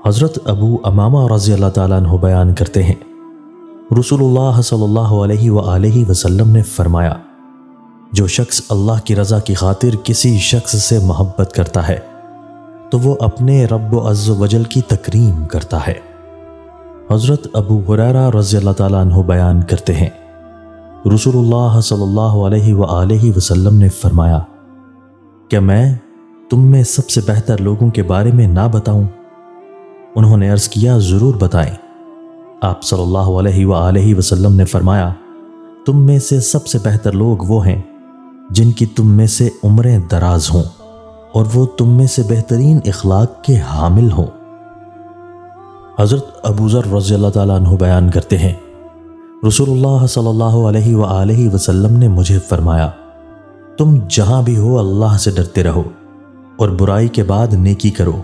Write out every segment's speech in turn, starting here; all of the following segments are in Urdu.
حضرت ابو امامہ رضی اللہ تعالیٰ عنہ بیان کرتے ہیں، رسول اللہ صلی اللہ علیہ وآلہ وسلم نے فرمایا، جو شخص اللہ کی رضا کی خاطر کسی شخص سے محبت کرتا ہے تو وہ اپنے رب عز و جل کی تکریم کرتا ہے۔ حضرت ابو ہریرہ رضی اللہ تعالیٰ عنہ بیان کرتے ہیں، رسول اللہ صلی اللہ علیہ وآلہ وسلم نے فرمایا، کیا میں تم میں سب سے بہتر لوگوں کے بارے میں نہ بتاؤں؟ انہوں نے عرض کیا، ضرور بتائیں۔ آپ صلی اللہ علیہ وآلہ وسلم نے فرمایا، تم میں سے سب سے بہتر لوگ وہ ہیں جن کی تم میں سے عمریں دراز ہوں اور وہ تم میں سے بہترین اخلاق کے حامل ہوں۔ حضرت ابو ذر رضی اللہ تعالیٰ عنہ بیان کرتے ہیں، رسول اللہ صلی اللہ علیہ وآلہ وسلم نے مجھے فرمایا، تم جہاں بھی ہو اللہ سے ڈرتے رہو اور برائی کے بعد نیکی کرو،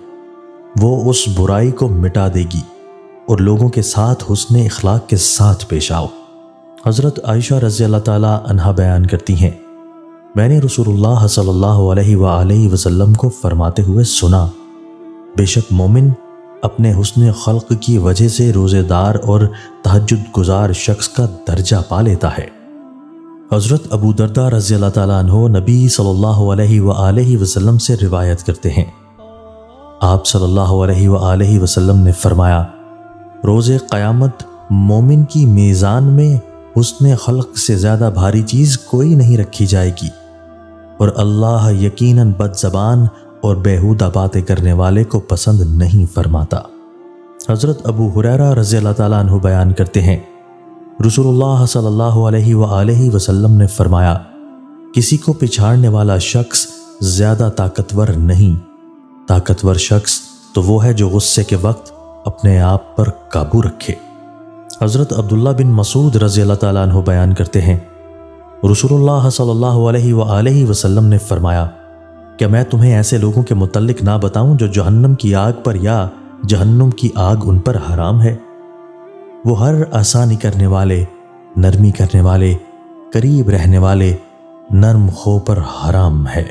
وہ اس برائی کو مٹا دے گی، اور لوگوں کے ساتھ حسن اخلاق کے ساتھ پیش آؤ۔ حضرت عائشہ رضی اللہ تعالیٰ عنہا بیان کرتی ہیں، میں نے رسول اللہ صلی اللہ علیہ وآلہ وسلم کو فرماتے ہوئے سنا، بے شک مومن اپنے حسن خلق کی وجہ سے روزے دار اور تہجد گزار شخص کا درجہ پا لیتا ہے۔ حضرت ابو درداء رضی اللہ تعالیٰ عنہ نبی صلی اللہ علیہ وآلہ وسلم سے روایت کرتے ہیں، آپ صلی اللہ علیہ وآلہ وسلم نے فرمایا، روز قیامت مومن کی میزان میں حسن خلق سے زیادہ بھاری چیز کوئی نہیں رکھی جائے گی، اور اللہ یقیناً بد زبان اور بیہودہ باتیں کرنے والے کو پسند نہیں فرماتا۔ حضرت ابو ہریرہ رضی اللہ تعالیٰ عنہ بیان کرتے ہیں، رسول اللہ صلی اللہ علیہ وآلہ وسلم نے فرمایا، کسی کو پچھاڑنے والا شخص زیادہ طاقتور نہیں، طاقتور شخص تو وہ ہے جو غصے کے وقت اپنے آپ پر قابو رکھے۔ حضرت عبداللہ بن مسعود رضی اللہ تعالیٰ عنہ بیان کرتے ہیں، رسول اللہ صلی اللہ علیہ وآلہ وسلم نے فرمایا، کیا میں تمہیں ایسے لوگوں کے متعلق نہ بتاؤں جو جہنم کی آگ پر یا جہنم کی آگ ان پر حرام ہے؟ وہ ہر آسانی کرنے والے، نرمی کرنے والے، قریب رہنے والے، نرم خو پر حرام ہے۔